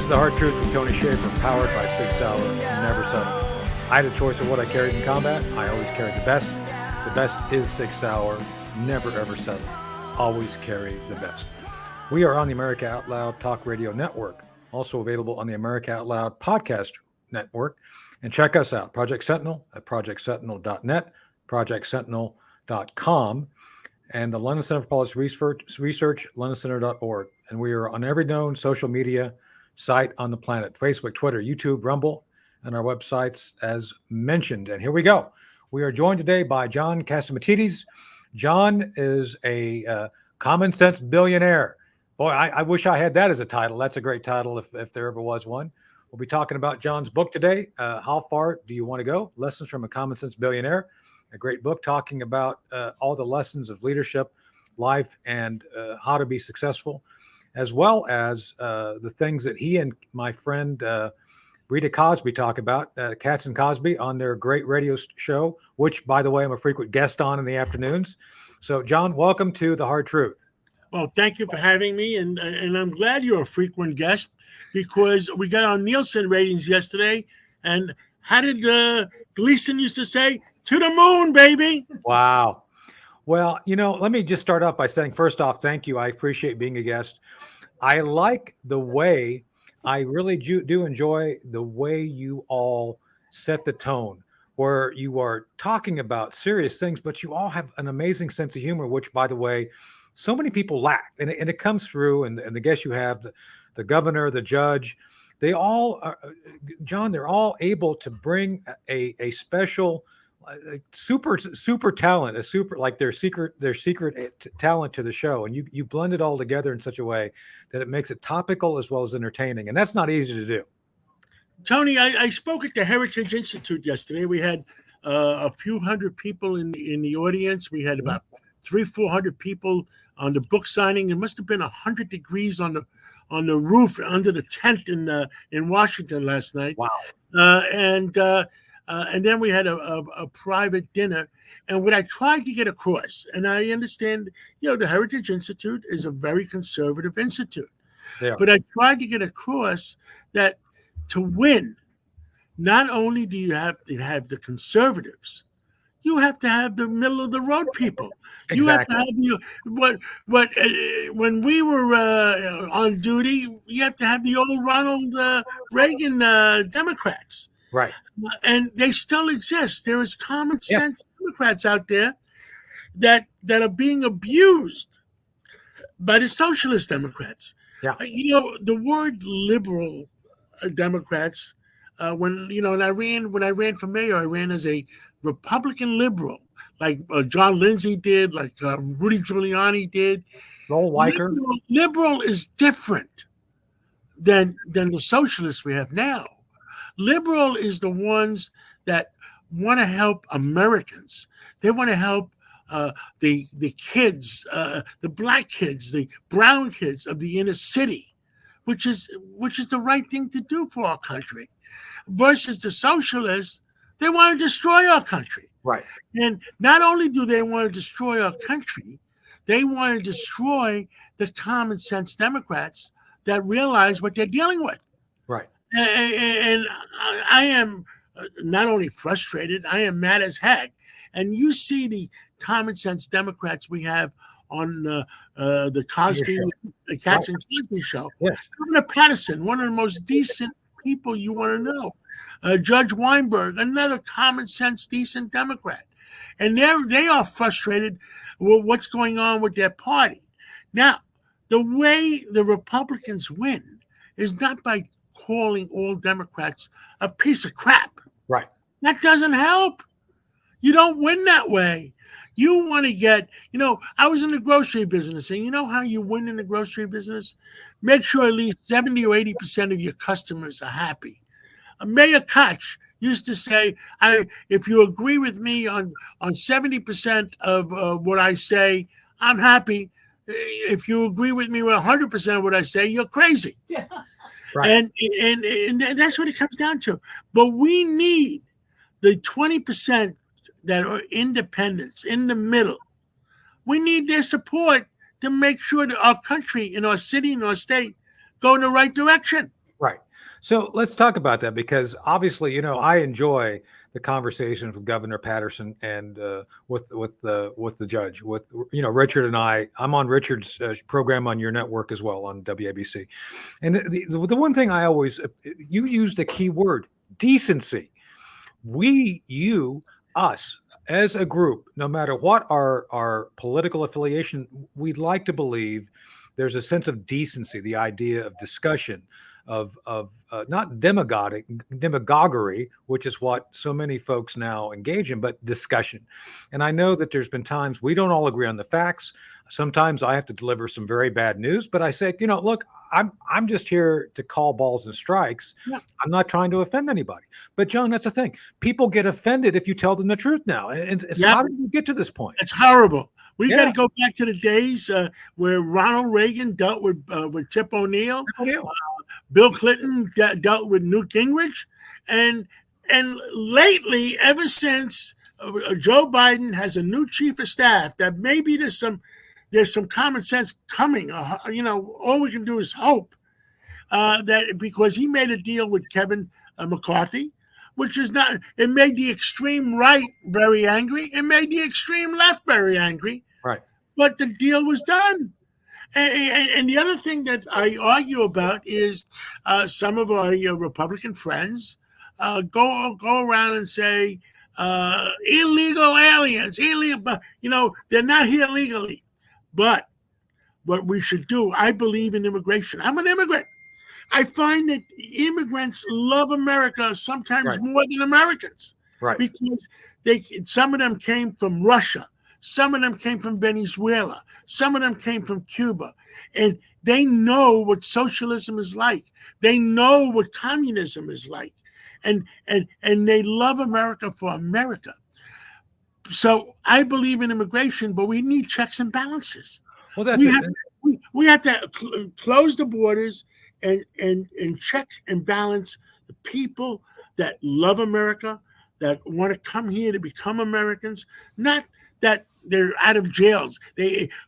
This is The Hard Truth with Tony Shaffer, powered by 6 Hour, Never Settle. I had a choice of what I carried in combat. I always carried the best. The best is 6 Hour, never ever settle. Always carry the best. We are on the America Out Loud Talk Radio Network, also available on the America Out Loud Podcast Network. And check us out, Project Sentinel at projectsentinel.net, projectsentinel.com, and the London Center for Policy Research, londоncenter.org. And we are on every known social media site on the planet: Facebook, Twitter, YouTube, Rumble, and our websites as mentioned. And here we go. We are joined today by John Catsimatidis. John is a common sense billionaire. Boy, I wish I had that as a title. That's a great title if there ever was one. We'll be talking about John's book today. How far do you want to go? Lessons from a Common Sense Billionaire. A great book talking about all the lessons of leadership, life, and how to be successful, as well as the things that he and my friend Rita Cosby talk about, Katz and Cosby, on their great radio show, which, by the way, I'm a frequent guest on in the afternoons. So, John, welcome to The Hard Truth. Well, thank you for having me, and I'm glad you're a frequent guest, because we got our Nielsen ratings yesterday, and how did Gleason used to say? To the moon, baby. Wow. Well, let me just start off by saying, first off, thank you. I appreciate being a guest. I like the way, I really do enjoy the way you all set the tone, where you are talking about serious things, but you all have an amazing sense of humor, which, by the way, so many people lack. And it comes through, and the guests you have, the governor, the judge, they all are, John, they're all able to bring a special super talent, like their secret talent to the show, and you blend it all together in such a way that it makes it topical as well as entertaining, and that's not easy to do. Tony, I spoke at the Heritage Institute yesterday. We had a few hundred people in the audience. We had about 300-400 people on the book signing. It must have been 100 degrees on the roof under the tent in Washington last night. Wow. And then we had a private dinner. And what I tried to get across, and I understand, the Heritage Institute is a very conservative institute. Yeah. But I tried to get across that to win, not only do you have to have the conservatives, you have to have the middle of the road people. Exactly. You have to have when we were on duty, you have to have the old Ronald Reagan Democrats. Right. And they still exist. There is common sense Democrats out there that are being abused by the socialist Democrats. Yeah. The word liberal Democrats, when I ran for mayor, I ran as a Republican liberal, like John Lindsay did, like Rudy Giuliani did. Roll Weicker. Liberal is different than the socialists we have now. Liberal is the ones that want to help Americans. They want to help the kids, the black kids, the brown kids of the inner city, which is the right thing to do for our country. Versus the socialists, they want to destroy our country. Right. And not only do they want to destroy our country, they want to destroy the common sense Democrats that realize what they're dealing with. Right. And I am not only frustrated, I am mad as heck. And you see the common sense Democrats we have on the Cosby, the Katz and Cosby show. Yes. Governor Patterson, one of the most decent people you want to know. Judge Weinberg, another common sense, decent Democrat. And they are frustrated with what's going on with their party. Now, the way the Republicans win is not by calling all Democrats a piece of crap. Right. That doesn't help. You don't win that way. You want to get, I was in the grocery business, and you know how you win in the grocery business? Make sure at least 70 or 80% of your customers are happy. Mayor Koch used to say, if you agree with me on 70% of what I say, I'm happy. If you agree with me with 100% of what I say, you're crazy. Yeah. Right. And that's what it comes down to. But we need the 20% that are independents in the middle. We need their support to make sure that our country, in our city, in our state, go in the right direction. Right. So let's talk about that because obviously, I enjoy the conversations with Governor Patterson and with the judge, with Richard and I. I'm on Richard's program on your network as well on WABC. And the one thing I always you used a key word, decency. Us as a group, no matter what our political affiliation, we'd like to believe there's a sense of decency, the idea of discussion, of not demagoguery, which is what so many folks now engage in, but discussion. And I know that there's been times we don't all agree on the facts. Sometimes I have to deliver some very bad news, but I say, look, I'm just here to call balls and strikes. Yeah. I'm not trying to offend anybody. But John, that's the thing. People get offended if you tell them the truth now. And so how did we get to this point? It's horrible. We got to go back to the days where Ronald Reagan dealt with Tip O'Neill. Bill Clinton dealt with Newt Gingrich, and lately, ever since Joe Biden has a new chief of staff, that maybe there's some common sense coming. All we can do is hope that because he made a deal with Kevin McCarthy, which is not. It made the extreme right very angry. It made the extreme left very angry. Right. But the deal was done. And the other thing that I argue about is some of our Republican friends go around and say illegal aliens, illegal. They're not here legally. But what we should do, I believe in immigration. I'm an immigrant. I find that immigrants love America sometimes more than Americans, because some of them came from Russia. Some of them came from Venezuela. Some of them came from Cuba. And they know what socialism is like. They know what communism is like. And they love America for America. So I believe in immigration, but we need checks and balances. Well, that's we have to close the borders and check and balance the people that love America, that want to come here to become Americans, not that they're out of jails.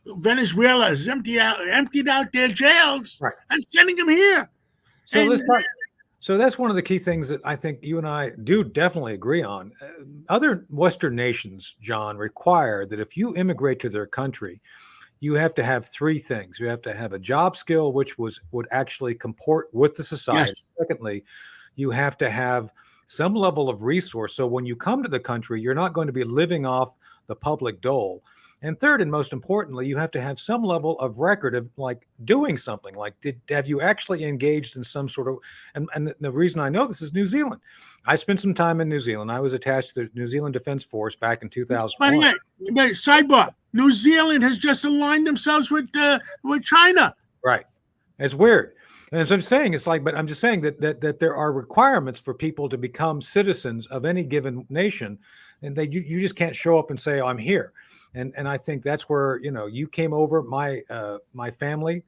Venezuela has emptied out their jails and sending them here. So that's one of the key things that I think you and I do definitely agree on. Other Western nations, John, require that if you immigrate to their country, you have to have three things. You have to have a job skill, which would actually comport with the society. Yes. Secondly, you have to have some level of resource. So when you come to the country, you're not going to be living off the public dole. And third, and most importantly, you have to have some level of record of like doing something. Like, have you actually engaged in some sort of, and the reason I know this is New Zealand. I spent some time in New Zealand. I was attached to the New Zealand Defense Force back in 2001. But sidebar, New Zealand has just aligned themselves with China. Right. It's weird. And as I'm saying, it's like, but I'm just saying that there are requirements for people to become citizens of any given nation. And you just can't show up and say, oh, I'm here. And I think that's where, you came over. My family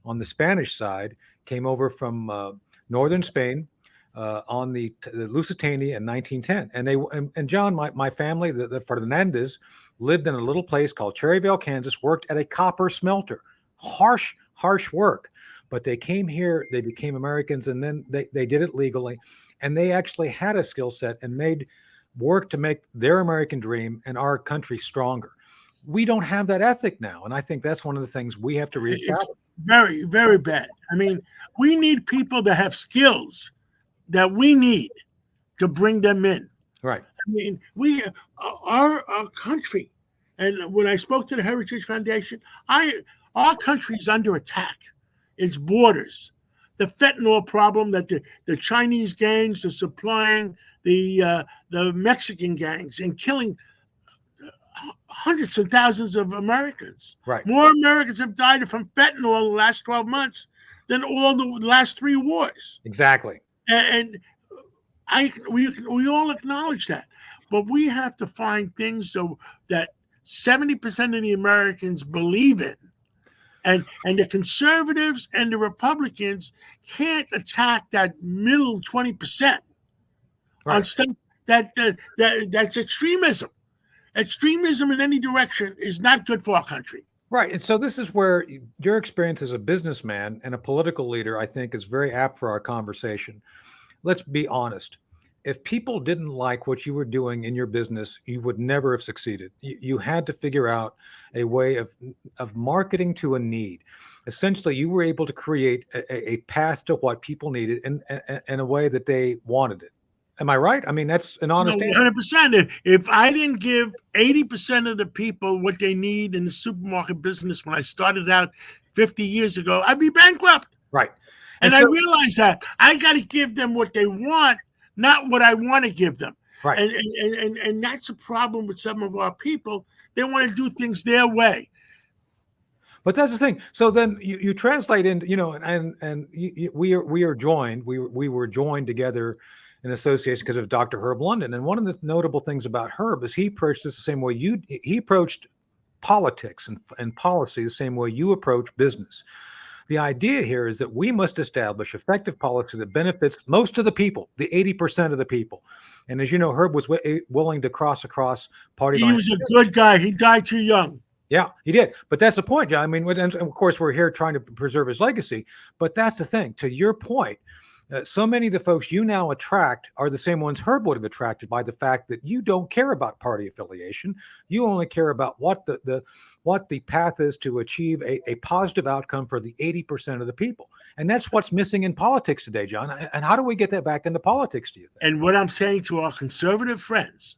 on the Spanish side came over from northern Spain on the Lusitania in 1910. And John, my family, the Fernandez, lived in a little place called Cherryvale, Kansas, worked at a copper smelter. Harsh work. But they came here, they became Americans, and then they did it legally. And they actually had a skill set and work to make their American dream and our country stronger. We don't have that ethic now. And I think that's one of the things we have to reestablish. Very, very bad. I mean, we need people that have skills that we need to bring them in. Right. I mean, our country, and when I spoke to the Heritage Foundation, our country is under attack. Its borders, the fentanyl problem that the Chinese gangs are supplying the Mexican gangs and killing hundreds of thousands of Americans. Right. More Americans have died from fentanyl in the last 12 months than all the last 3 wars. Exactly. And we all acknowledge that, but we have to find things so that 70% of the Americans believe in. And the conservatives and the Republicans can't attack that middle 20% on stuff that's extremism. Extremism in any direction is not good for our country. Right. And so this is where your experience as a businessman and a political leader, I think, is very apt for our conversation. Let's be honest. If people didn't like what you were doing in your business, you would never have succeeded. You had to figure out a way of marketing to a need. Essentially, you were able to create a path to what people needed in a way that they wanted it. Am I right? I mean, that's an No, honest answer. 100%. If I didn't give 80% of the people what they need in the supermarket business when I started out 50 years ago, I'd be bankrupt. Right. And And I so, realize that I got to give them what they want, not what I want to give them. right. And that's a problem with some of our people. They want to do things their way. But that's the thing. So then you translate into, we are joined. We were joined together in association because of Dr. Herb London. And one of the notable things about Herb is he approached this the same way he approached politics and policy the same way you approach business. The idea here is that we must establish effective policy that benefits most of the people, the 80% of the people. And as you know, Herb was willing to cross across party He lines. was a good guy. He died too young. Yeah, he did. But that's the point, John. I mean, and of course, we're here trying to preserve his legacy. But that's the thing. To your point, so many of the folks you now attract are the same ones Herb would have attracted by the fact that you don't care about party affiliation. You only care about what the path is to achieve a positive outcome for the 80% of the people. And that's what's missing in politics today, John. And how do we get that back into politics, do you think? And what I'm saying to our conservative friends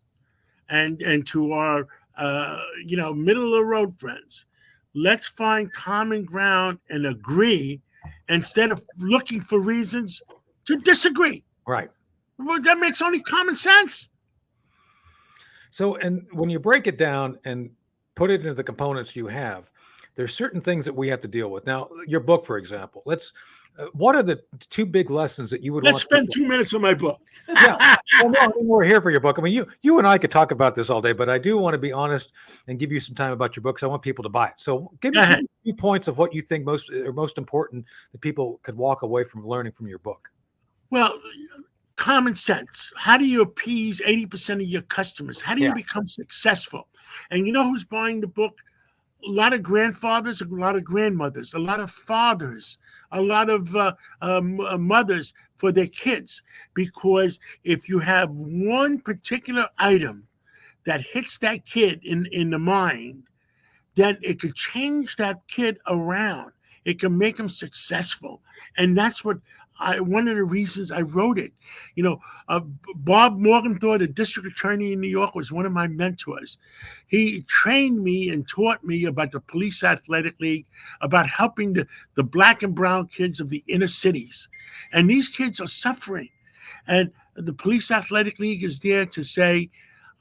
and to our middle of the road friends, let's find common ground and agree instead of looking for reasons to disagree. Right. Well, that makes only common sense. So, and when you break it down and put it into the components you have, there's certain things that we have to deal with. Now, your book, for example, what are the two big lessons that you would Let's want spend 2 minutes on my book. Yeah, well, no, I mean, we're here for your book. I mean, you and I could talk about this all day, but I do want to be honest and give you some time about your book because I want people to buy it. So, give me a few points of what you think most important that people could walk away from learning from your book. Well, common sense. How do you appease 80% of your customers? How do you become successful? And you know who's buying the book? A lot of grandfathers, a lot of grandmothers, a lot of fathers, a lot of mothers for their kids. Because if you have one particular item that hits that kid in the mind, then it could change that kid around. It can make him successful. And that's what one of the reasons I wrote it. Bob Morgenthau, the district attorney in New York, was one of my mentors. He trained me and taught me about the Police Athletic League, about helping the black and brown kids of the inner cities. And these kids are suffering. And the Police Athletic League is there to say,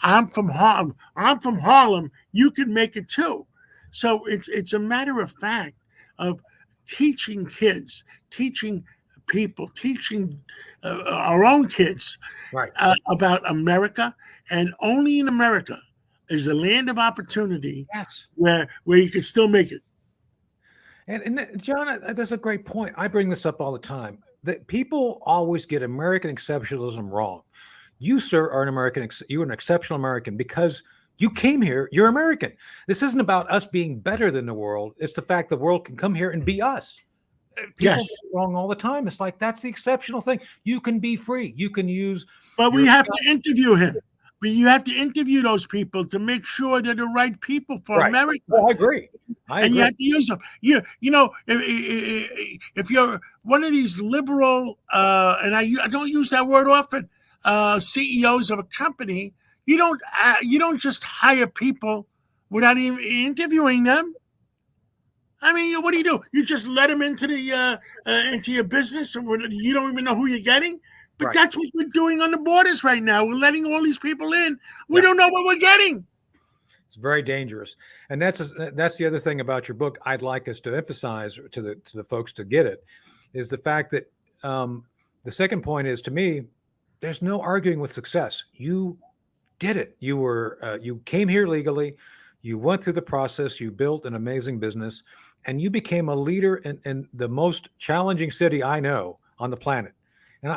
I'm from Harlem. I'm from Harlem. You can make it too. So it's a matter of fact of teaching kids, teaching people, teaching our own kids about America. And only in America is a land of opportunity where you can still make it. And John, that's a great point. I bring this up all the time. That people always get American exceptionalism wrong. You, sir, are you're an exceptional American because you came here. You're American. This isn't about us being better than the world. It's the fact the world can come here and be us. People get it wrong all the time. It's like, that's the exceptional thing. You can be free. You can use. But we have to interview him. You have to interview those people to make sure they're the right people for America. Well, I agree. You have to use them. If you're one of these liberal, and I don't use that word often, CEOs of a company, you don't just hire people without even interviewing them. I mean, what do? You just let them into your business, and you don't even know who you're getting. But that's what we're doing on the borders right now. We're letting all these people in. We don't know what we're getting. It's very dangerous, and that's the other thing about your book. I'd like us to emphasize to the folks to get it, is the fact that the second point is, to me, there's no arguing with success. You did it. You came here legally. You went through the process. You built an amazing business, and you became a leader in the most challenging city I know on the planet. And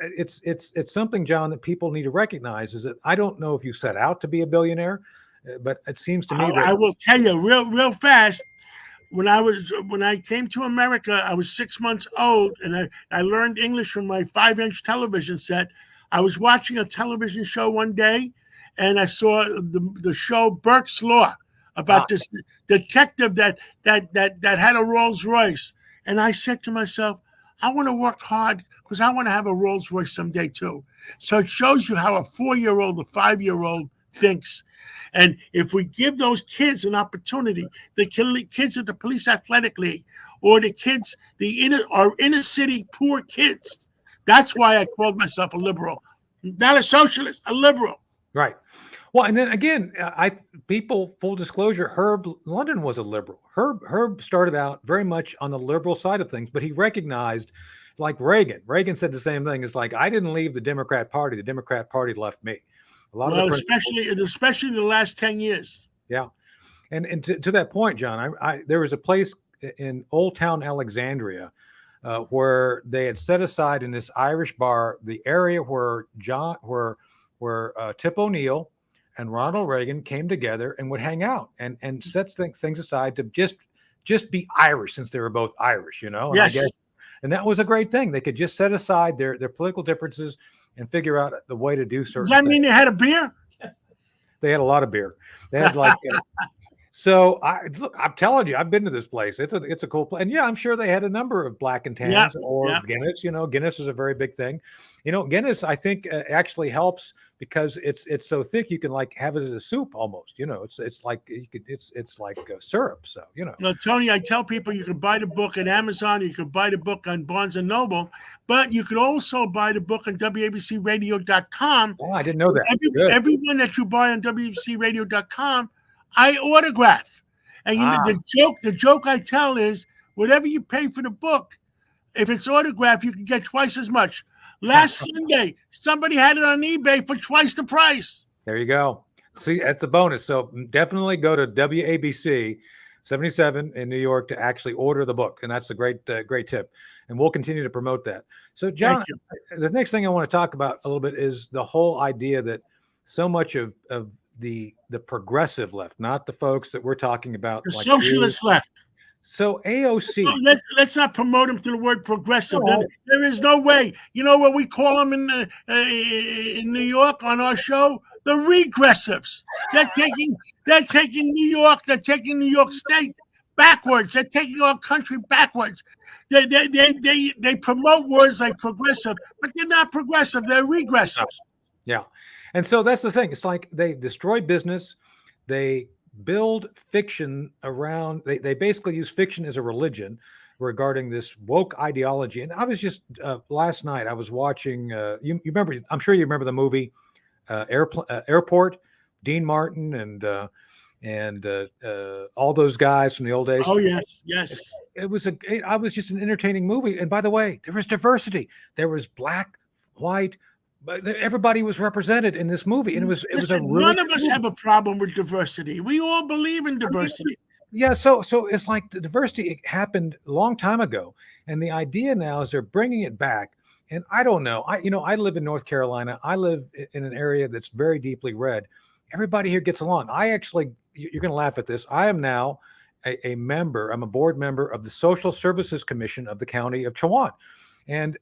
it's something, John, that people need to recognize, is that I don't know if you set out to be a billionaire. But it seems to me that I will tell you real fast. When I came to America, I was 6 months old, and I learned English from my 5-inch television set. I was watching a television show one day, and I saw the show Burke's Law about this detective that had a Rolls Royce, and I said to myself, I want to work hard because I want to have a Rolls Royce someday too. So it shows you how a 4-year-old, a 5-year-old thinks. And if we give those kids an opportunity, the kids at the Police Athletic League, or the kids, our inner city poor kids, that's why I called myself a liberal, not a socialist, a liberal. right. Well, and then again, full disclosure, Herb London was a liberal. Herb started out very much on the liberal side of things, but he recognized, like Reagan. Reagan said the same thing. It's like, I didn't leave the Democrat Party. The Democrat Party left me. A lot of especially in the last 10 years. Yeah. And to that point, John, there was a place in Old Town Alexandria where they had set aside in this Irish bar the area where Tip O'Neill and Ronald Reagan came together and would hang out and set things aside to just be Irish, since they were both Irish, And yes. I guess, and that was a great thing. They could just set aside their political differences and figure out the way to do certain things. Does that mean they had a beer? They had a lot of beer. They had like so I'm telling you, I've been to this place. It's a cool place. And yeah, I'm sure they had a number of black and tans Guinness. Guinness is a very big thing. Guinness, I think, actually helps because it's so thick you can like have it as a soup almost. It's like it's like syrup. So Well, Tony, I tell people you can buy the book at Amazon. You can buy the book on Barnes and Noble, but you could also buy the book on WABCRadio.com. Oh, I didn't know that. Everyone that you buy on WABCRadio.com, I autograph. And the joke I tell is, whatever you pay for the book, if it's autographed, you can get twice as much. Last Sunday, somebody had it on eBay for twice the price. There you go. See, that's a bonus. So definitely go to WABC 77 in New York to actually order the book. And that's a great tip. And we'll continue to promote that. So, John, the next thing I want to talk about a little bit is the whole idea that so much of the progressive left, not the folks that we're talking about, the socialist left. So AOC. Let's not promote them to the word progressive. There is no way. You know what we call them in New York on our show? The regressives. They're taking New York. They're taking New York State backwards. They're taking our country backwards. They promote words like progressive, but they're not progressive. They're regressives. Yeah. And so that's the thing. It's like they destroy business. They build fiction around, they basically use fiction as a religion regarding this woke ideology. And I was just, last night, I was watching, you remember, I'm sure you remember the movie Airport, Dean Martin and all those guys from the old days. Oh, yes. It was just an entertaining movie. And by the way, there was diversity. There was black, white, but everybody was represented in this movie, and it was none of us have a problem with diversity. We all believe in diversity. Yeah, so it's like the diversity happened a long time ago, and the idea now is they're bringing it back. And I don't know. I live in North Carolina. I live in an area that's very deeply red. Everybody here gets along. You're going to laugh at this. I am now a member. I'm a board member of the Social Services Commission of the County of Chowan, and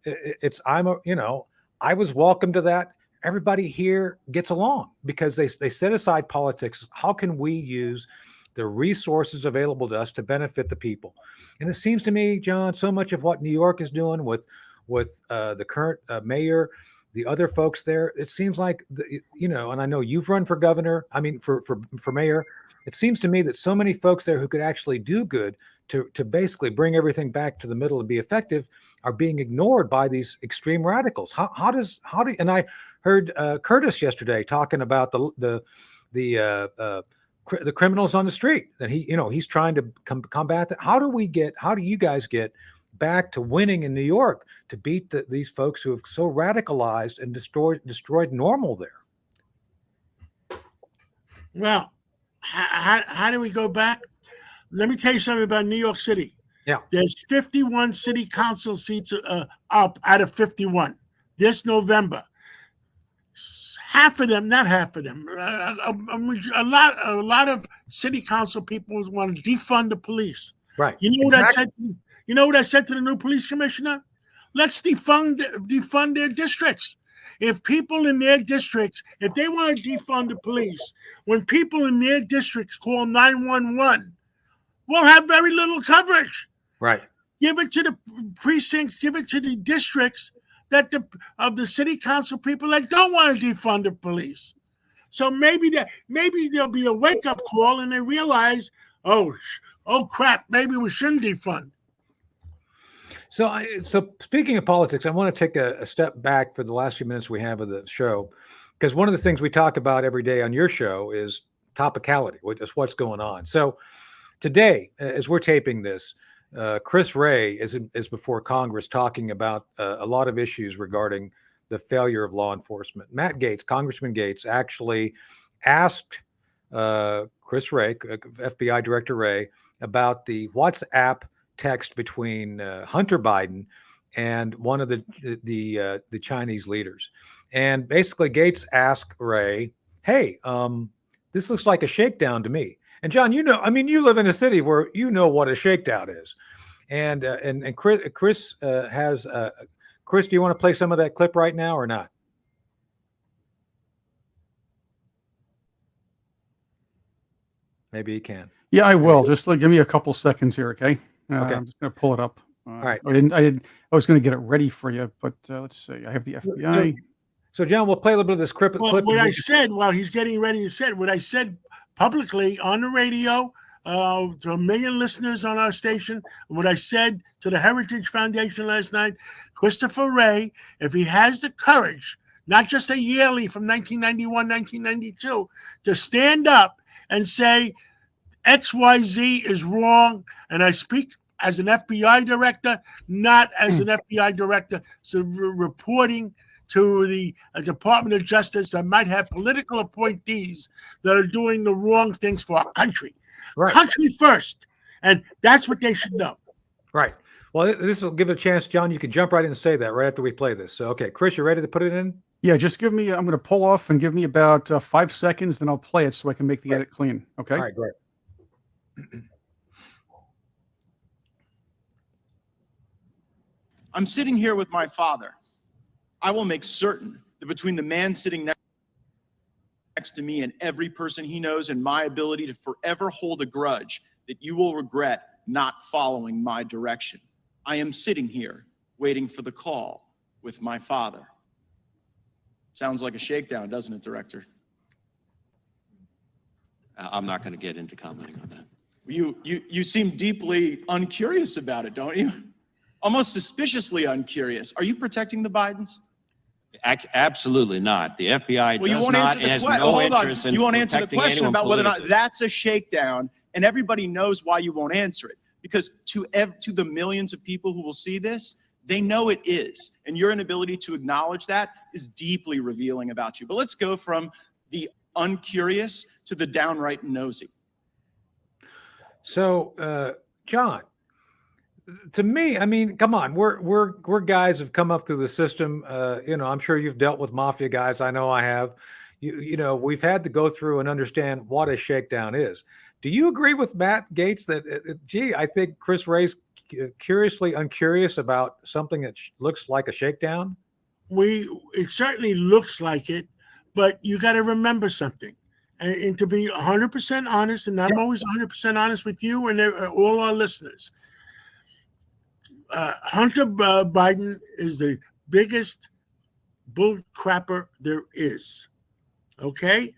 I was welcome to that. Everybody here gets along because they set aside politics. How can we use the resources available to us to benefit the people? And it seems to me, John, so much of what New York is doing with the current mayor, the other folks there, it seems like, and I know you've run for governor, for mayor. It seems to me that so many folks there who could actually do good to basically bring everything back to the middle and be effective are being ignored by these extreme radicals. And I heard Curtis yesterday talking about the criminals on the street that he's trying to combat that. How do you guys get back to winning in New York to beat these folks who have so radicalized and destroyed normal there? Well, how do we go back? Let me tell you something about New York City. Yeah. There's 51 city council seats up out of 51 this November. half of them, not half of them, a lot of city council people want to defund the police. Right. You know what I said? You know what I said to the new police commissioner? Let's defund their districts. If people in their districts, if they want to defund the police, when people in their districts call 911, we'll have very little coverage. Right. Give it to the precincts, give it to the districts of the city council people that don't want to defund the police. So maybe there'll be a wake-up call and they realize, oh crap, maybe we shouldn't defund. So speaking of politics, I want to take a step back for the last few minutes we have of the show, because one of the things we talk about every day on your show is topicality, what's going on. So today, as we're taping this, Chris Wray is before Congress talking about a lot of issues regarding the failure of law enforcement. Matt Gaetz, Congressman Gaetz, actually asked Chris Wray, FBI Director Wray, about the WhatsApp text between Hunter Biden and one of the Chinese leaders. And basically Gaetz asked Wray, hey, this looks like a shakedown to me. And John, you live in a city where you know what a shakedown is. And Chris has Chris, do you want to play some of that clip right now or not? Maybe he can. Yeah, I will. Just give me a couple seconds here, okay? Okay. I'm just going to pull it up. All right. I was going to get it ready for you, but let's see. I have the FBI. So John, we'll play a little bit of this clip. What I said while he's getting ready to say, what I said publicly on the radio to a million listeners on our station, what I said to the Heritage Foundation last night, Christopher Wray, if he has the courage, not just a yearly from 1991, 1992, to stand up and say XYZ is wrong, and I speak as an FBI director, not as an FBI director, so reporting to the Department of Justice that might have political appointees that are doing the wrong things for our country. Right. Country first. And that's what they should know. Right. Well, this will give it a chance, John. You can jump right in and say that right after we play this. So, okay, Chris, you ready to put it in? Yeah, just give me, I'm going to pull off and give me about 5 seconds, then I'll play it so I can make the edit clean. Okay? All right, great. I'm sitting here with my father. I will make certain that between the man sitting next to me and every person he knows and my ability to forever hold a grudge, that you will regret not following my direction. I am sitting here waiting for the call with my father. Sounds like a shakedown, doesn't it, Director? I'm not going to get into commenting on that. You seem deeply uncurious about it, don't you? Almost suspiciously uncurious. Are you protecting the Bidens? Absolutely not. The FBI does not and has no interest in you won't answer the question about whether or not politically. that's a shakedown, and everybody knows why you won't answer it. Because to the millions of people who will see this, they know it is. And your inability to acknowledge that is deeply revealing about you. But let's go from the uncurious to the downright nosy. So, John, to me, I mean, come on, we're guys who've come up through the system. I'm sure you've dealt with mafia guys. I know I have. We've had to go through and understand what a shakedown is. Do you agree with Matt Gaetz that, I think Chris Wray's curiously uncurious about something that looks like a shakedown? It certainly looks like it, but you got to remember something. And to be 100% honest, and I'm always 100% honest with you and all our listeners, Hunter Biden is the biggest bull crapper there is. Okay?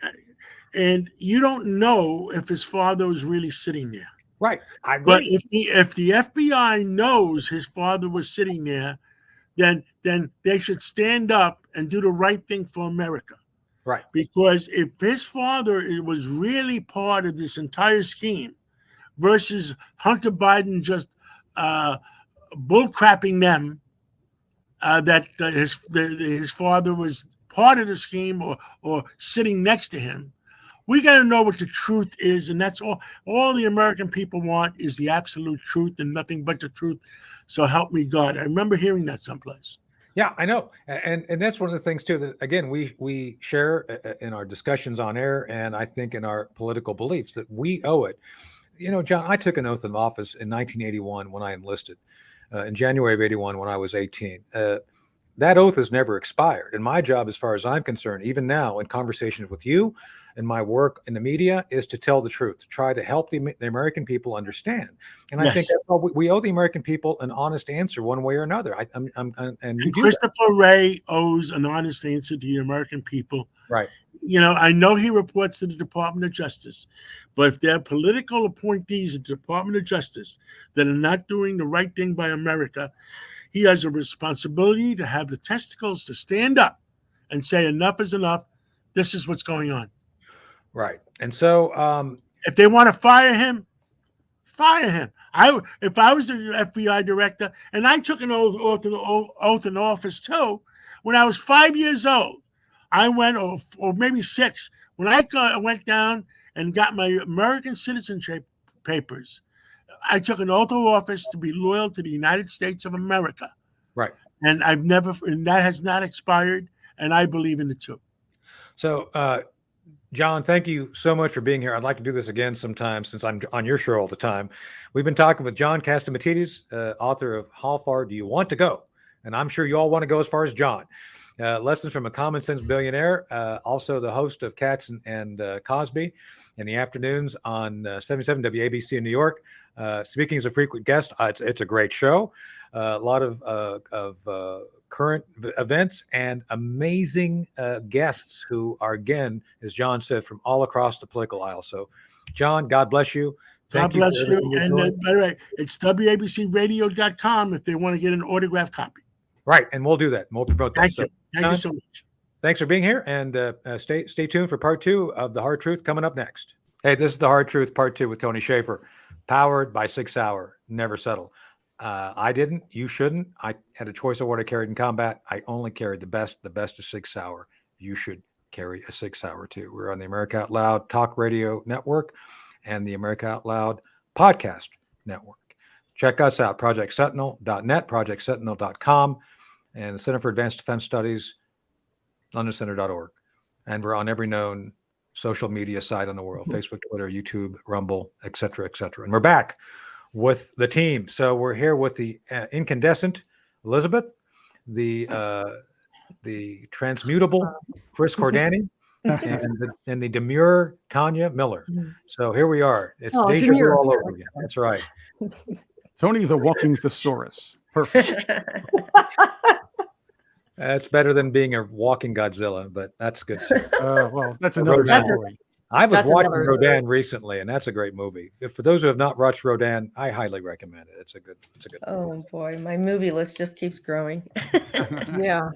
And you don't know if his father was really sitting there. Right. I agree. But if the FBI knows his father was sitting there, then they should stand up and do the right thing for America. Right. Because if his father was really part of this entire scheme versus Hunter Biden just bullcrapping them that his father was part of the scheme or sitting next to him, we got to know what the truth is, and that's all the American people want is the absolute truth and nothing but the truth. So help me God. I remember hearing that someplace. Yeah, I know, and that's one of the things too that again we share in our discussions on air, and I think in our political beliefs that we owe it. You know, John, I took an oath of office in 1981 when I enlisted, in January of '81 when I was 18. That oath has never expired, and my job, as far as I'm concerned, even now in conversations with you, and my work in the media, is to tell the truth, to try to help the American people understand. And I think Yes. that's all we owe the American people an honest answer, one way or another. And we And do that. Christopher Wray owes an honest answer to the American people. Right. You know, I know he reports to the Department of Justice, but if there are political appointees at the Department of Justice that are not doing the right thing by America, he has a responsibility to have the testicles to stand up and say enough is enough. This is what's going on. Right. And so, If they want to fire him, fire him. If I was the FBI director, and I took an oath in office too, when I was 5 years old, I went, or maybe 6, when I went down and got my American citizenship papers. I took an oath of office to be loyal to the United States of America. right. And and that has not expired, and I believe in it too. So, John, thank you so much for being here. I'd like to do this again sometime since I'm on your show all the time. We've been talking with John Catsimatidis, author of How Far Do You Want to Go? And I'm sure you all want to go as far as John. Lessons from a Common Sense Billionaire, also the host of Katz and Cosby in the afternoons on 77 WABC in New York. Speaking as a frequent guest, it's a great show. A lot of current events and amazing guests who are, again, as John said, from all across the political aisle. So, John, God bless you. God bless you. And by the way, it's WABCradio.com if they want to get an autographed copy. Right, and we'll do that. We'll promote that. Thank you. Thank you so much. Thanks for being here, and stay tuned for part 2 of The Hard Truth coming up next. Hey, this is The Hard Truth, part 2 with Tony Shaffer, powered by 6 Hour. Never settle. I didn't. You shouldn't. I had a choice of what I carried in combat. I only carried the best. The best is 6 Hour. You should carry a 6 Hour too. We're on the America Out Loud Talk Radio Network and the America Out Loud Podcast Network. Check us out, projectsentinel.net, projectsentinel.com, and the Center for Advanced Defense Studies, londoncenter.org. And we're on every known social media site in the world, Facebook, Twitter, YouTube, Rumble, et cetera, et cetera. And we're back with the team. So we're here with the incandescent Elizabeth, the transmutable Chris Cordani, and the demure Tanya Miller. So here we are. It's deja vu all over again. That's right. Tony the walking thesaurus. Perfect. That's better than being a walking Godzilla, but that's good too. Well, that's another story. I was watching Rodin recently, and that's a great movie. For those who have not watched Rodin, I highly recommend it. It's a good movie. Oh boy, my movie list just keeps growing. Yeah.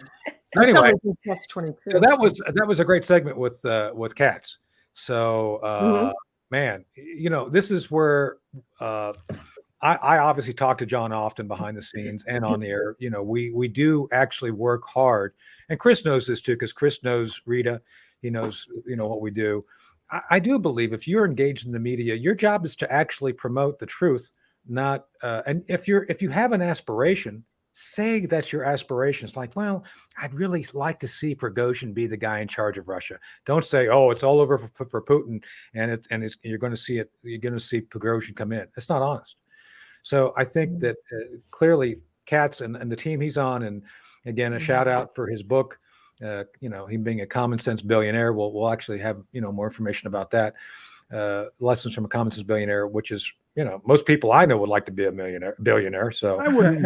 Anyway, Catch-22. so that was a great segment with Katz. So man, you know, this is where I obviously talk to John often behind the scenes and on the air. You know, we do actually work hard, and Chris knows this too, because Chris knows Rita. He knows, you know, what we do. I do believe if you're engaged in the media, your job is to actually promote the truth, not and if you have an aspiration, say that's your aspiration. It's like, well, I'd really like to see Prigozhin be the guy in charge of Russia. Don't say, oh, it's all over for Putin, and you're going to see it. You're going to see Prigozhin come in. It's not honest. So I think that clearly Katz and the team he's on, and again, a shout out for his book. You know, him being a common sense billionaire. We'll actually have, you know, more information about that. Lessons from a Common Sense Billionaire, which is, you know, most people I know would like to be a billionaire. So I wouldn't.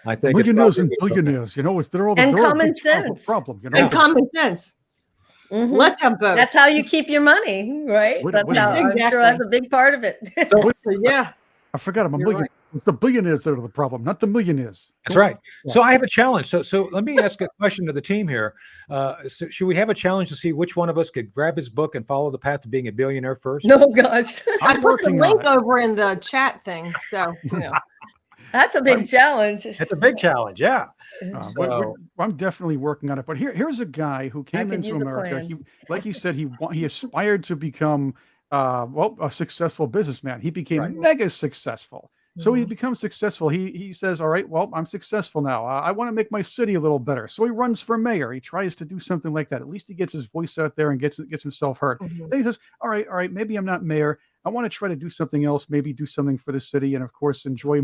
I think millionaires and billionaires, you know, they're all And common sense. problem. You know, And common sense. Let's have both. That's how you keep your money, right? That's how I'm sure that's a big part of it. Yeah. I forgot I'm a millionaire. It's the billionaires that are the problem, not the millionaires. That's right. So I have a challenge. So let me ask a question to the team here. So should we have a challenge to see which one of us could grab his book and follow the path to being a billionaire first? No, gosh. I put the link over in the chat thing. So, you know. That's a big challenge. It's a big challenge. Yeah. I'm definitely working on it. But here's a guy who came into America. He, like he said, he aspired to become a successful businessman. He became mega successful. So he becomes successful. He says, all right, well, I'm successful now. I want to make my city a little better. So he runs for mayor. He tries to do something like that. At least he gets his voice out there and gets himself heard. Mhm. Then he says, all right, maybe I'm not mayor. I want to try to do something else, maybe do something for the city, and of course, enjoy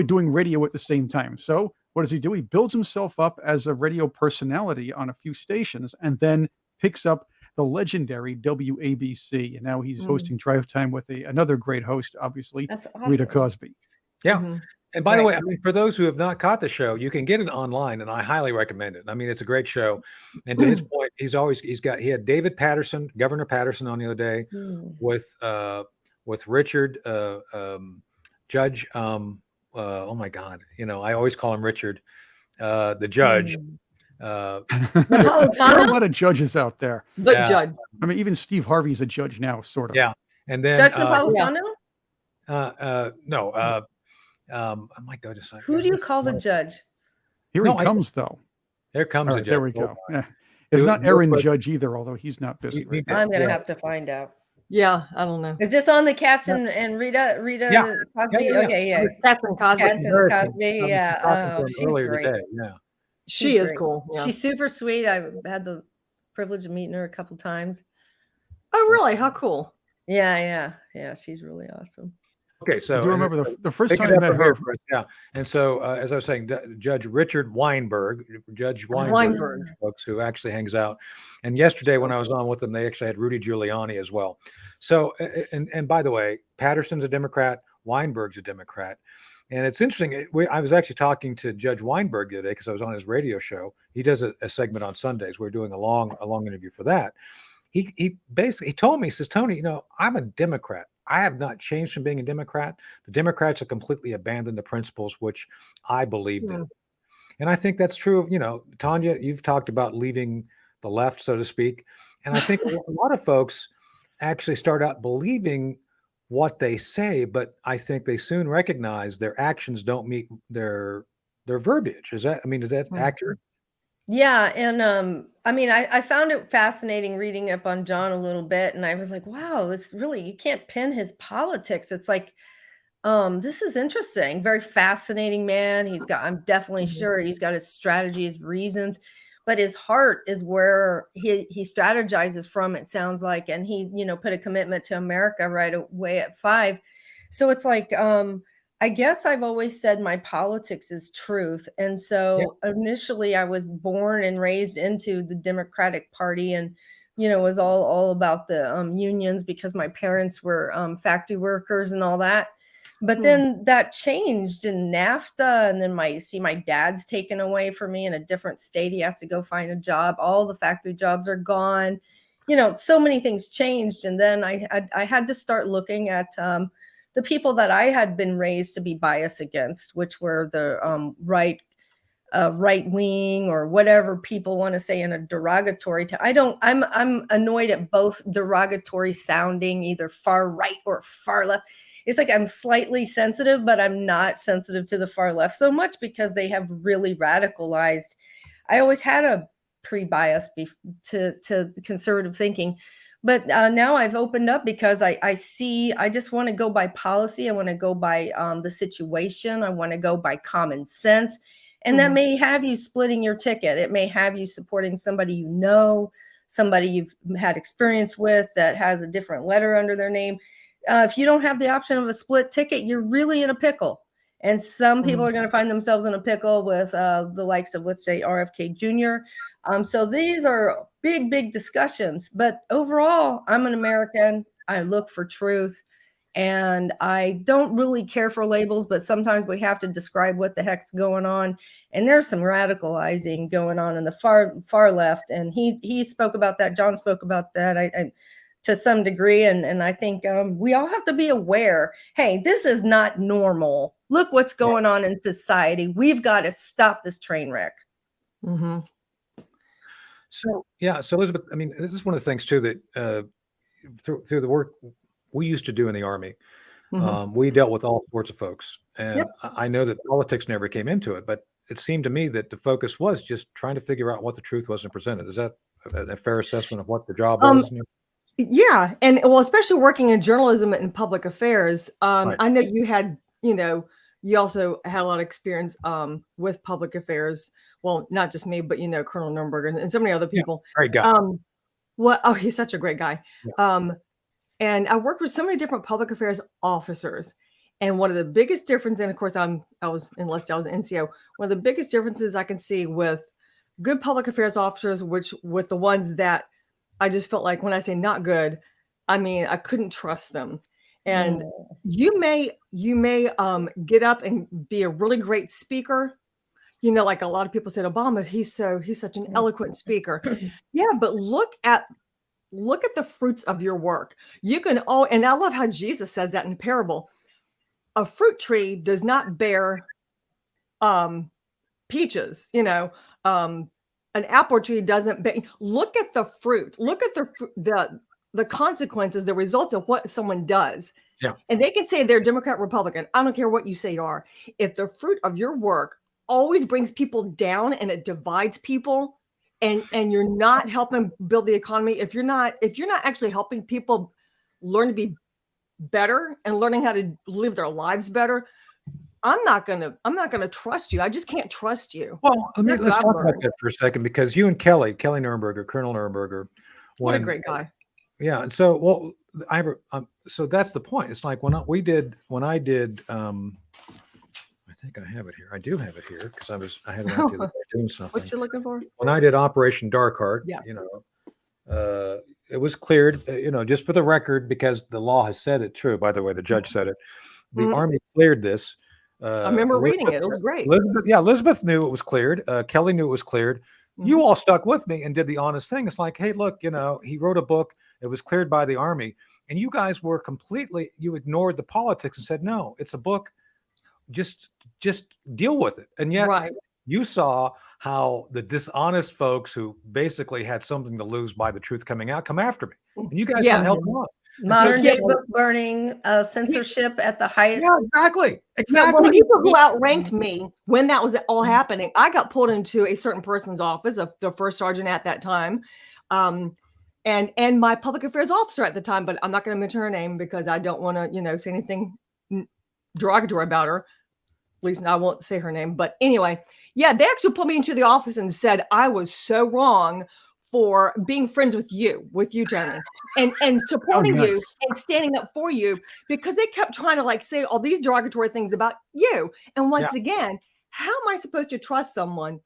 doing radio at the same time. So what does he do? He builds himself up as a radio personality on a few stations, and then picks up the legendary WABC. And now he's hosting Drive Time with another great host, obviously, That's Rita awesome. Cosby. Yeah. Mhm. And by the Right. way, I mean, for those who have not caught the show, you can get it online, and I highly recommend it. I mean, it's a great show. And to his point, he had David Patterson, Governor Patterson, on the other day Mm. with Richard, Judge. Oh my God, I always call him Richard, the judge. Mm. There are a lot of judges out there. The Yeah. judge. I mean, even Steve Harvey's a judge now, sort of. Yeah. And then Judge Napolitano? no, oh my goodness, Who do you call the judge? Here No, he comes, though. There comes All a right, judge. there we Oh, go. Yeah. It's Do it not real Aaron quick. Judge either, although he's not busy right now. I'm gonna Yeah. have to find out. Yeah, I don't know. Is this on the Cats and Rita Yeah. Cosby? Yeah. Okay, yeah. Catherine Cosby. Cats and American. Cosby, I was yeah. talking to Oh, him she's earlier great. today. Yeah. She She's is great. cool. Yeah. She's super sweet. I've had the privilege of meeting her a couple times. Oh, really? How cool. Yeah. She's really awesome. Okay, so I do remember the first pick time it I up met from here, her. Chris. Yeah, and so as I was saying, Judge Richard Weinberg, Weinberg. folks, who actually hangs out. And yesterday when I was on with them, they actually had Rudy Giuliani as well. So, and by the way, Patterson's a Democrat, Weinberg's a Democrat. And it's interesting. I was actually talking to Judge Weinberg today because I was on his radio show. He does a segment on Sundays. We're doing a long interview for that. He basically told me, he says, Tony, I'm a Democrat. I have not changed from being a Democrat. The Democrats have completely abandoned the principles which I believed in. And I think that's true of, Tanya, you've talked about leaving the left, so to speak. And I think a lot of folks actually start out believing what they say, but I think they soon recognize their actions don't meet their verbiage. Is that accurate? Yeah, and I found it fascinating reading up on John a little bit, and I was like, wow, this really, you can't pin his politics. It's like, this is interesting. Very fascinating man. I'm definitely sure he's got his strategy, his reasons, but his heart is where he strategizes from, it sounds like, and he, put a commitment to America right away at 5. So it's like, I guess I've always said my politics is truth. And so initially I was born and raised into the Democratic Party and, was all about the unions because my parents were factory workers and all that. But then that changed in NAFTA. And then my dad's taken away from me in a different state. He has to go find a job. All the factory jobs are gone. So many things changed. And then I had to start looking at the people that I had been raised to be biased against, which were the right wing or whatever people want to say in a derogatory I'm annoyed at both derogatory sounding, either far right or far left. It's like I'm slightly sensitive, but I'm not sensitive to the far left so much because they have really radicalized. I always had a pre-bias to conservative thinking. But now I've opened up because I just want to go by policy. I want to go by the situation. I want to go by common sense. And that may have you splitting your ticket. It may have you supporting somebody somebody you've had experience with that has a different letter under their name. If you don't have the option of a split ticket, you're really in a pickle. And some people are going to find themselves in a pickle with the likes of, let's say, RFK Jr. So these are big discussions. But overall, I'm an American. I look for truth. And I don't really care for labels, but sometimes we have to describe what the heck's going on. And there's some radicalizing going on in the far left. And he spoke about that. John spoke about that. To some degree. And I think we all have to be aware, hey, this is not normal. Look what's going on in society. We've got to stop this train wreck. Mm-hmm. So Elizabeth, I mean, this is one of the things too that through the work we used to do in the Army, we dealt with all sorts of folks. And I know that politics never came into it, but it seemed to me that the focus was just trying to figure out what the truth was and present it. Is that a fair assessment of what the job was? Yeah. And well, especially working in journalism and public affairs, I know you had, you also had a lot of experience with public affairs. Well, not just me, but Colonel Nuremberg and so many other people. Great guy. He's such a great guy. Yeah. And I worked with so many different public affairs officers. And one of the biggest differences, and of course I was enlisted, I was an NCO. One of the biggest differences I can see with good public affairs officers, which with the ones that I just felt like, when I say not good, I mean I couldn't trust them. And you may get up and be a really great speaker. Like a lot of people said, Obama, he's such an eloquent speaker. Yeah, but look at the fruits of your work. You can and I love how Jesus says that in the parable. A fruit tree does not bear peaches, an apple tree doesn't bear. Look at the fruit. Look at the consequences, the results of what someone does. Yeah. And they can say they're Democrat, Republican. I don't care what you say you are. If the fruit of your work always brings people down and it divides people, and you're not helping build the economy, if you're not actually helping people learn to be better and learning how to live their lives better, I'm not gonna trust you. I just can't trust you. Well, let's talk about that for a second, because you and Kelly Nuremberger, Colonel Nuremberger, What a great guy. Yeah. And so, so that's the point. It's like when I did, I think I have it here. I do have it here because I had one the other day doing something. What you looking for? When I did Operation Dark Heart, Yes. it was cleared, just for the record, because the law has said it true. By the way, the judge said it. The Army cleared this. I remember reading it. It was great. Elizabeth knew it was cleared. Kelly knew it was cleared. You all stuck with me and did the honest thing. It's like, hey, look, he wrote a book. It was cleared by the Army. And you guys were you ignored the politics and said, no, it's a book. Just deal with it. And yet you saw how the dishonest folks who basically had something to lose by the truth coming out come after me. And you guys held on. Modern day book burning, censorship at the height. Yeah, exactly. Well, people who outranked me when that was all happening, I got pulled into a certain person's office, the first sergeant at that time, and my public affairs officer at the time. But I'm not going to mention her name because I don't want to, say anything derogatory about her. At least I won't say her name. But anyway, yeah, they actually put me into the office and said I was so wrong for being friends with you, Tony, and supporting you and standing up for you, because they kept trying to say all these derogatory things about you. And once again, how am I supposed to trust someone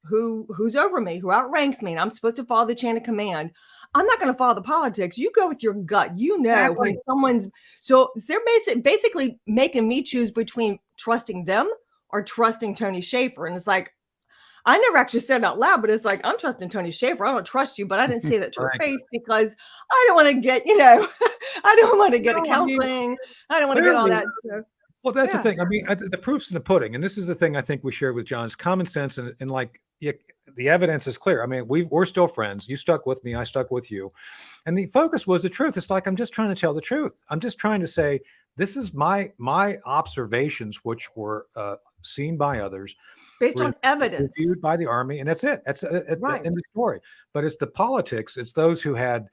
who's over me, who outranks me, and I'm supposed to follow the chain of command? I'm not going to follow the politics. You go with your gut. When someone's so they're basically making me choose between trusting them or trusting Tony Shaffer. And it's like, I never actually said it out loud, but it's like, I'm trusting Tony Shaffer. I don't trust you, but I didn't say that to her face because I don't want to get, I don't want to get a counseling. I don't want to get all that. So, well, that's the thing. I mean, the proof's in the pudding. And this is the thing I think we share with John's common sense and the evidence is clear. I mean, we're still friends. You stuck with me. I stuck with you. And the focus was the truth. It's like, I'm just trying to tell the truth. I'm just trying to say, this is my observations, which were seen by others. Based on evidence. Reviewed by the Army. And that's it. That's in the story. But it's the politics. It's those who had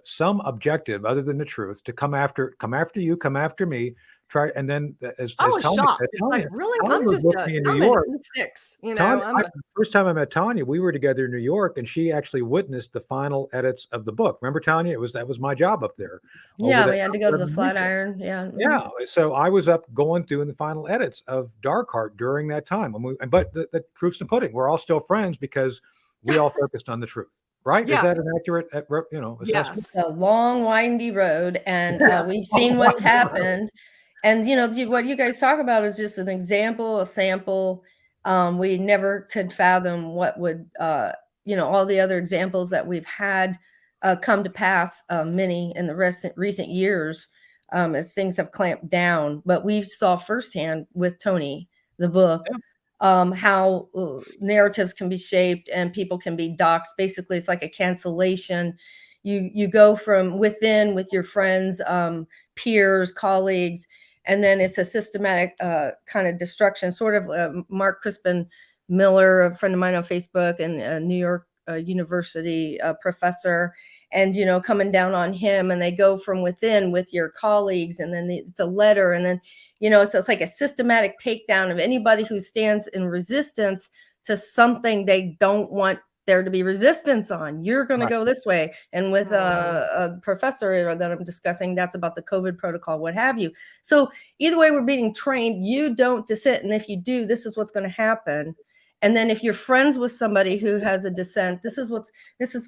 some objective other than the truth to come after you, come after me. Try, and then as I was Tony shocked. said, It's like, really? I'm just in New York. Six, First time I met Tanya, we were together in New York, and she actually witnessed the final edits of the book. Remember, Tanya? That was my job up there. Yeah, we had to go to the Flatiron. Yeah. Yeah. So I was up going through the final edits of Dark Heart during that time. But the proof's in the pudding. We're all still friends because we all focused on the truth. Right? Yeah. Is that an accurate, assessment? Yes. It's a long, windy road, and we've seen what's happened. And, what you guys talk about is just an example, a sample. We never could fathom what would, all the other examples that we've had come to pass, many in the recent years as things have clamped down. But we saw firsthand with Tony, the book, how narratives can be shaped and people can be doxxed. Basically, it's like a cancellation. You go from within with your friends, peers, colleagues, and then it's a systematic kind of destruction, sort of Mark Crispin Miller, a friend of mine on Facebook, and New York university professor, and coming down on him, and they go from within with your colleagues, and then it's a letter, and then so it's like a systematic takedown of anybody who stands in resistance to something they don't want there to be resistance on. You're going to go this way. And with a professor that I'm discussing, that's about the COVID protocol, what have you. So either way, we're being trained, you don't dissent. And if you do, this is what's going to happen. And then if you're friends with somebody who has a dissent, this is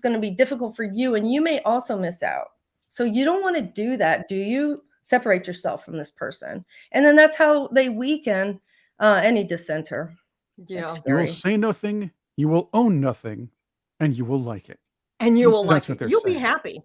going to be difficult for you. And you may also miss out. So you don't want to do that, do you? Separate yourself from this person. And then that's how they weaken any dissenter. Yeah. You will say nothing, you will own nothing, and you will like it. And you will That's like what it. they're You'll be saying. happy.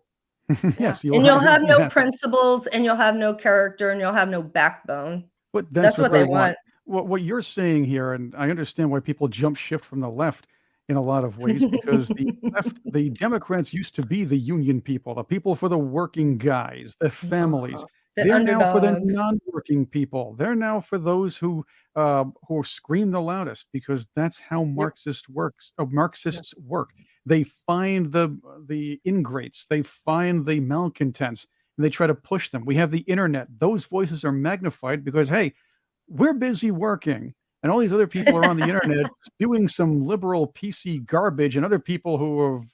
Yes. And you'll have no principles, and you'll have no character, and you'll have no backbone. But That's what they want. What you're saying here, and I understand why people jump shift from the left in a lot of ways, because the left, the Democrats used to be the union people, the people for the working guys, the families. They're now for the non-working people. They're now for those who scream the loudest, because that's how Marxists work. They find the ingrates, they find the malcontents, and they try to push them. We have the internet. Those voices are magnified because, hey, we're busy working, and all these other people are on the internet doing some liberal PC garbage, and other people who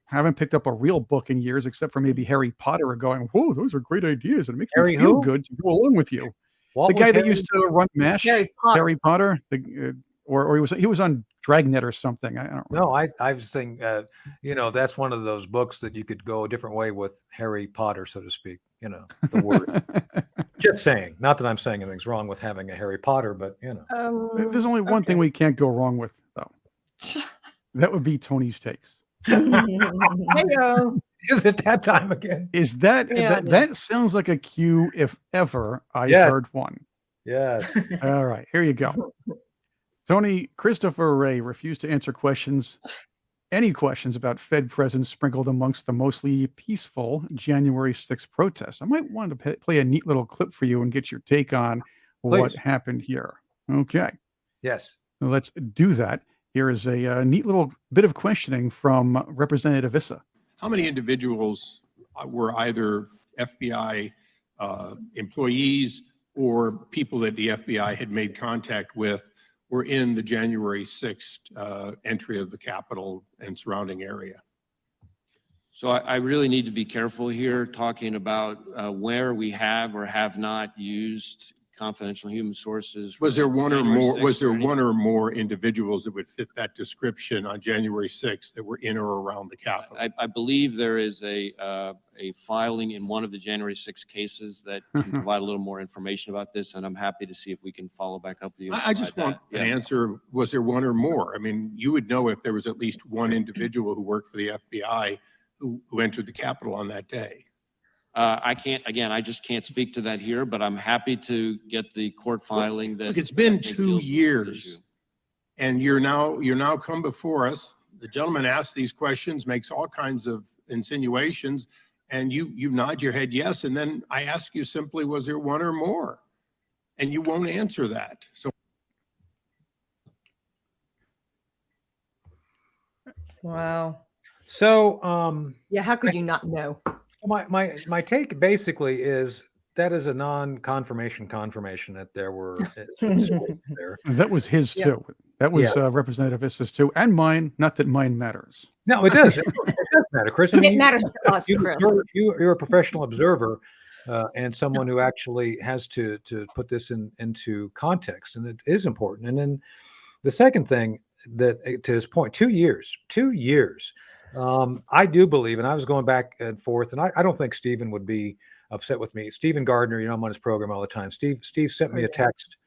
haven't picked up a real book in years, except for maybe Harry Potter, are going, whoa, those are great ideas, and it makes me feel good to go along with you. The guy that used to run MASH, Harry Potter, or he was on Dragnet or something. I don't know. No, I was thinking, that's one of those books that you could go a different way with Harry Potter, so to speak. The word. Just saying. Not that I'm saying anything's wrong with having a Harry Potter, but there's only one thing we can't go wrong with, though. That would be Tony's takes. Hello. Is it that time again? Is that that sounds like a cue if ever I heard one. Yes. All right, here you go. Tony, Christopher Wray refused to answer any questions about Fed presence sprinkled amongst the mostly peaceful January 6th protests. I might want to play a neat little clip for you and get your take on what happened here. Okay. Yes. Let's do that. Here is a neat little bit of questioning from Representative Issa. How many individuals were either FBI employees or people that the FBI had made contact with were in the January 6th entry of the Capitol and surrounding area? So I really need to be careful here talking about where we have or have not used confidential human sources. Was there one or more? Was there one or more individuals that would fit that description on January 6th that were in or around the Capitol? I believe there is a filing in one of the January 6 cases that can provide a little more information about this, and I'm happy to see if we can follow back up with you. I just want an answer. Was there one or more? I mean, you would know if there was at least one individual who worked for the FBI who entered the Capitol on that day. I just can't speak to that here, but I'm happy to get the court filing. Look, it's been 2 years, and you're now come before us. The gentleman asks these questions, makes all kinds of insinuations, and you nod your head yes, and then I ask you simply, was there one or more? And you won't answer that. So, wow. So, how could you not know? My take basically is that is a non-confirmation that there were there. That was his too. That was Representative Issa's too, and mine. Not that mine matters. No, it does. It does matter, Chris. I mean, it matters to us, Chris. You're a professional observer and someone who actually has to put this into context, and it is important. And then the second thing that, to his point, 2 years. I do believe, and I was going back and forth, and I don't think Stephen would be upset with me. Stephen Gardner, I'm on his program all the time. Steve sent me a text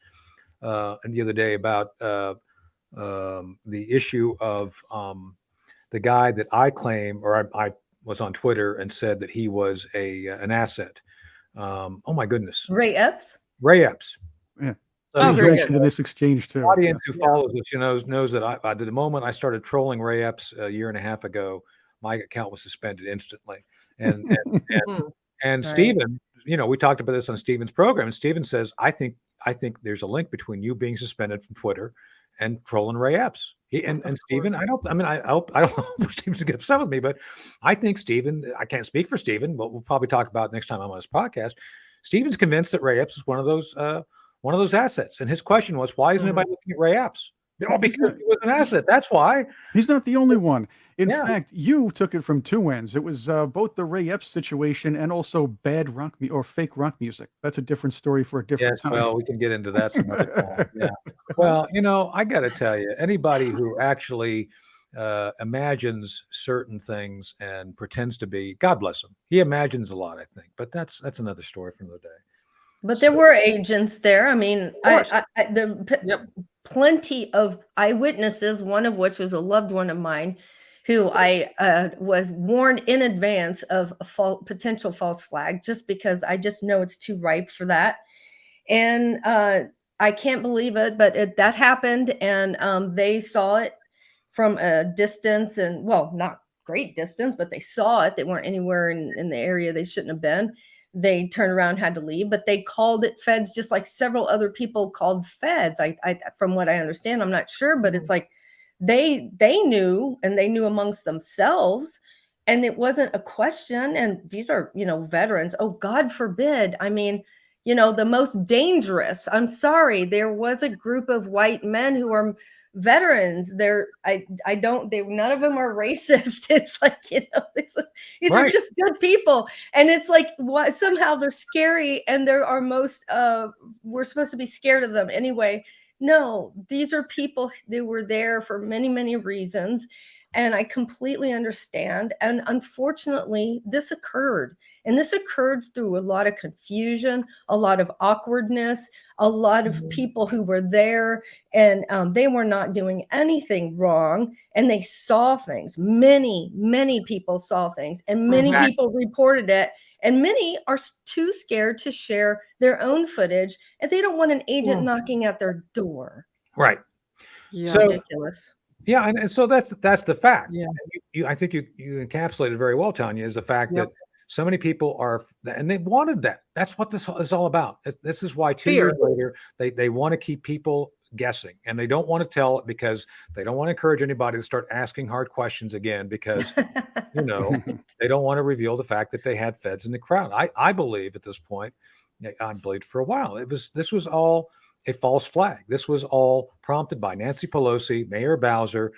the other day about the issue of the guy that I claim, or I was on Twitter and said that he was an asset. Oh my goodness. Ray Epps? Ray Epps. Yeah. So he mentioned in this exchange too. The audience who follows us, knows that I the moment I started trolling Ray Epps a year and a half ago, my account was suspended instantly. And Right. Stephen, we talked about this on Stephen's program, and Stephen says, I think there's a link between you being suspended from Twitter and trolling Ray Epps. And Stephen, I don't know if Stephen's gonna get upset with me, but I think Stephen, I can't speak for Stephen, but we'll probably talk about it next time I'm on this podcast. Stephen's convinced that Ray Epps is one of those assets. And his question was, why isn't anybody looking at Ray Epps? Well, because he was an asset. That's why. He's not the only one. In Yeah. fact, you took it from two ends. It was both the Ray Epps situation and also bad rock or fake rock music. That's a different story for a different Yes, time. well, we can get into that some other time. Yeah. Well, I got to tell you, anybody who actually imagines certain things and pretends to be, God bless him. He imagines a lot, I think, but that's another story for another day. But there were agents there. I mean, plenty of eyewitnesses, one of which was a loved one of mine, who I was warned in advance of a potential false flag, just because I just know it's too ripe for that. And I can't believe it, but that happened, and they saw it from a distance, and well, not great distance, but they saw it. They weren't anywhere in the area they shouldn't have been. They turned around, had to leave, but they called it feds, just like several other people called feds. I from what I understand, I'm not sure, but it's like they knew, and they knew amongst themselves, and it wasn't a question. And these are, veterans. Oh, God forbid. I mean, the most dangerous. I'm sorry. There was a group of white men who are veterans. None of them are racist. It's like, these are just good people. And it's like, what, somehow they're scary, and there are we're supposed to be scared of them anyway. No, these are people. They were there for many, many reasons. And I completely understand. And unfortunately, this occurred. And this occurred through a lot of confusion, a lot of awkwardness, a lot of people who were there, and they were not doing anything wrong. And they saw things. Many, many people saw things, and many people reported it. And many are too scared to share their own footage, and they don't want an agent knocking at their door. Right. Yeah, So, ridiculous. Yeah, and so that's the fact. Yeah. I think you encapsulated very well, Tanya, is the fact that so many people are, and they wanted that. That's what this is all about. This is why 2 years later they want to keep people guessing, and they don't want to tell it because they don't want to encourage anybody to start asking hard questions again, because they don't want to reveal the fact that they had feds in the crowd. I believe at this point, I believed for a while, this was all a false flag. This was all prompted by Nancy Pelosi, Mayor Bowser.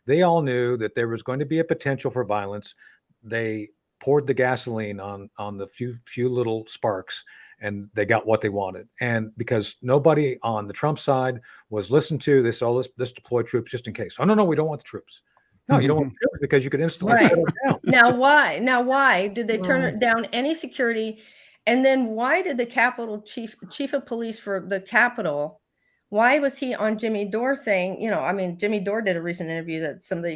They all knew that there was going to be a potential for violence. They poured the gasoline on the few little sparks, and they got what they wanted. And because nobody on the Trump side was listened to, they said, let's deploy troops just in case. Oh, no, we don't want the troops. No, you don't want the troops because you could instantly shut it down. Now, why did they turn down any security? And then why did the Capitol chief of police for the Capitol, why was he on Jimmy Dore saying, Jimmy Dore did a recent interview that somebody,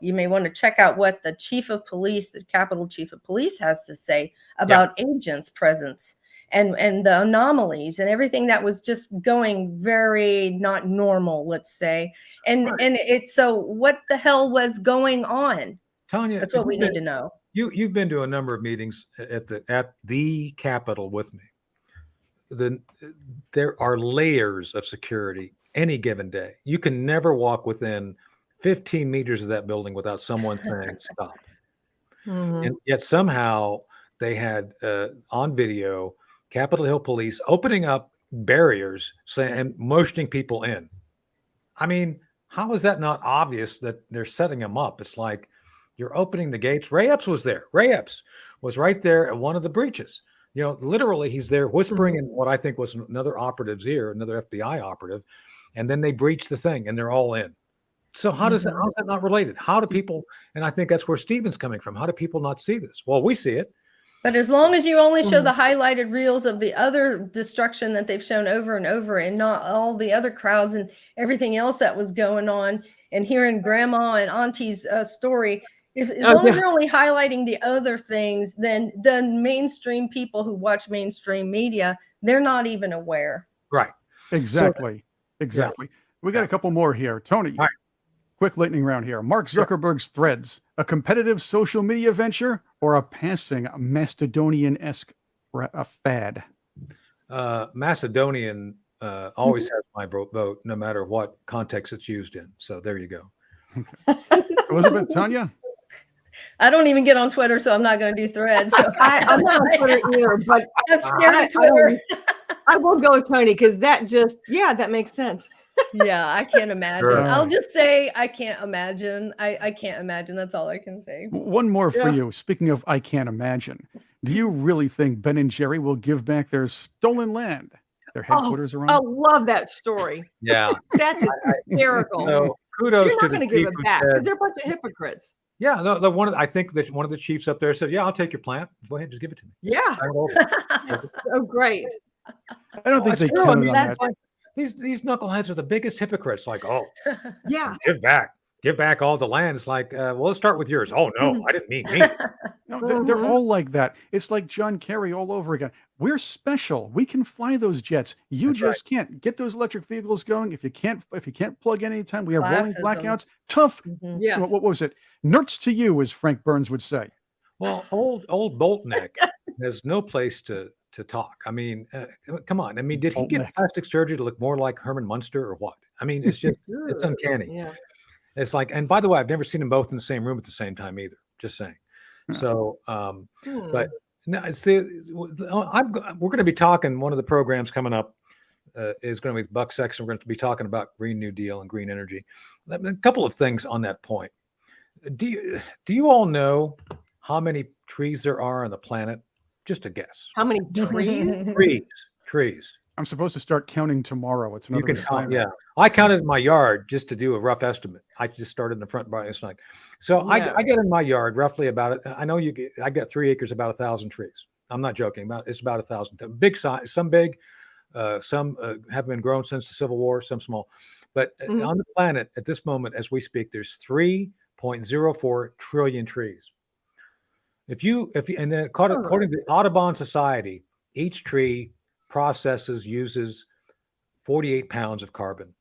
you may want to check out what the chief of police, the Capitol chief of police, has to say about agents' presence and the anomalies and everything that was just going very not normal, let's say. And it's, so what the hell was going on? Tanya, that's what we need to know. You've been to a number of meetings at the Capitol with me. There are layers of security any given day. You can never walk within 15 meters of that building without someone saying stop. And yet somehow they had on video Capitol Hill police opening up barriers and motioning people in. I mean, how is that not obvious that they're setting them up? It's like, you're opening the gates. Ray Epps was there. Ray Epps was right there at one of the breaches. Literally, he's there whispering in what I think was another operative's ear, another FBI operative, and then they breach the thing, and they're all in. So how's that not related? How do people? And I think that's where Stephen's coming from. How do people not see this? Well, we see it. But as long as you only show the highlighted reels of the other destruction that they've shown over and over, and not all the other crowds and everything else that was going on, and hearing grandma and auntie's story, as long as you're only highlighting the other things, then the mainstream people who watch mainstream media, they're not even aware. Right. Exactly. We got a couple more here. Tony, quick lightning round here. Mark Zuckerberg's Threads, a competitive social media venture or a passing Macedonian-esque fad? Macedonian always has my vote, no matter what context it's used in. So there you go. Elizabeth, Tanya? I don't even get on Twitter, so I'm not going to do threads. So I'm not on Twitter either, but I'm scared I of Twitter. I will go with Tony because that makes sense. Yeah, I can't imagine. Sure. I'll just say I can't imagine. I can't imagine. That's all I can say. One more for Yeah. you. Speaking of, I can't imagine. Do you really think Ben and Jerry will give back their stolen land, their headquarters I around? love that story. Yeah. That's hysterical. So kudos You're to not the going to give chief it who back because said, they're a bunch of hypocrites. yeah, I think that one of the chiefs up there said, yeah, I'll take your plant. Go ahead, just give it to me. Yeah, Sign it over. that's so great. I don't think That's they true. I counted mean, on that's that. like these knuckleheads are the biggest hypocrites. Like, oh, Yeah. give back all the land. It's like, well, let's start with yours. Oh no, I didn't mean me. No, they're Mhm. all like that. It's like John Kerry all over again. We're special. We can fly those jets. You That's right. just can't. Get those electric vehicles going. If you can't plug in anytime, we have rolling Classism. blackouts. Tough. Mhm. Yes. What was it? Nerds to you, as Frank Burns would say. Well, old Boltneck has no place to talk. I mean, come on. I mean, did he get Boltneck. plastic surgery to look more like Herman Munster or what? I mean, it's just it's uncanny. Yeah. It's like, and by the way, I've never seen them both in the same room at the same time either. Just saying. Yeah. So, Hmm. but no, see, we're going to be talking. One of the programs coming up is going to be Buck Section. We're going to be talking about Green New Deal and green energy. A couple of things on that point. Do you all know how many trees there are on the planet? Just a guess. How many trees? Trees. I'm supposed to start counting tomorrow. It's You another can count. assignment. Yeah, I counted in my yard just to do a rough estimate. I just started in the front by it's like, so Yeah. I get in my yard roughly about. I know I got 3 acres, about 1,000 trees. I'm not joking. It's about 1,000. Big size, some big, some have been grown since the Civil War, some small. But Mhm. on the planet at this moment, as we speak, there's 3.04 trillion trees. And then according to the Audubon Society, each tree uses 48 pounds of carbon.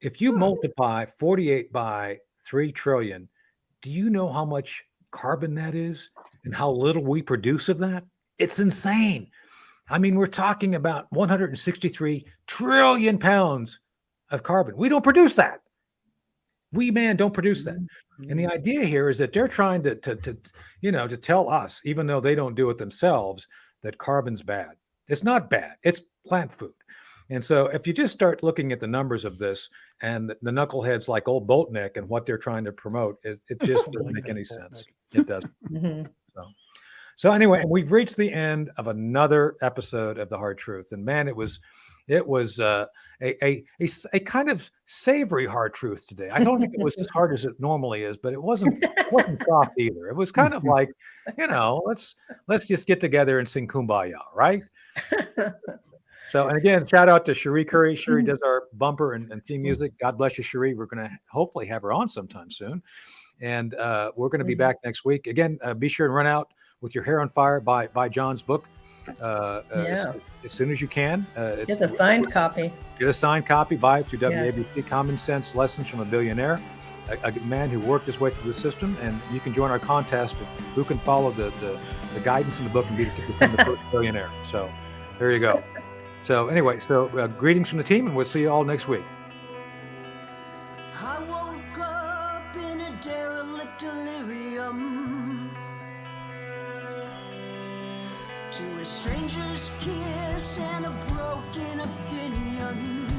If you multiply 48 by 3 trillion, do you know how much carbon that is and how little we produce of that? It's insane. I mean, we're talking about 163 trillion pounds of carbon. We don't produce that. We, man, don't produce that. And the idea here is that they're trying to tell us, even though they don't do it themselves, that carbon's bad. It's not bad. It's plant food. And so if you just start looking at the numbers of this and the knuckleheads like old Boltneck and what they're trying to promote, it just doesn't make any sense. It doesn't. Mhm. So anyway, we've reached the end of another episode of The Hard Truth. And man, it was a kind of savory hard truth today. I don't think it was as hard as it normally is, but it wasn't soft either. It was kind of like, let's just get together and sing Kumbaya, right? So, and again, shout out to Cherie Curry. Cherie does our bumper and theme music. God bless you, Cherie. We're going to hopefully have her on sometime soon. And we're going to be back next week. Again, be sure and run out with your hair on fire by John's book. As soon as you can. Get the signed copy. Get a signed copy, buy it through WABC. Common Sense Lessons from a Billionaire, a man who worked his way through the system. And you can join our contest of who can follow the guidance in the book and become the first billionaire. So there you go. So anyway, greetings from the team, and we'll see you all next week. I woke up in a derelict delirium to a stranger's kiss and a broken opinion.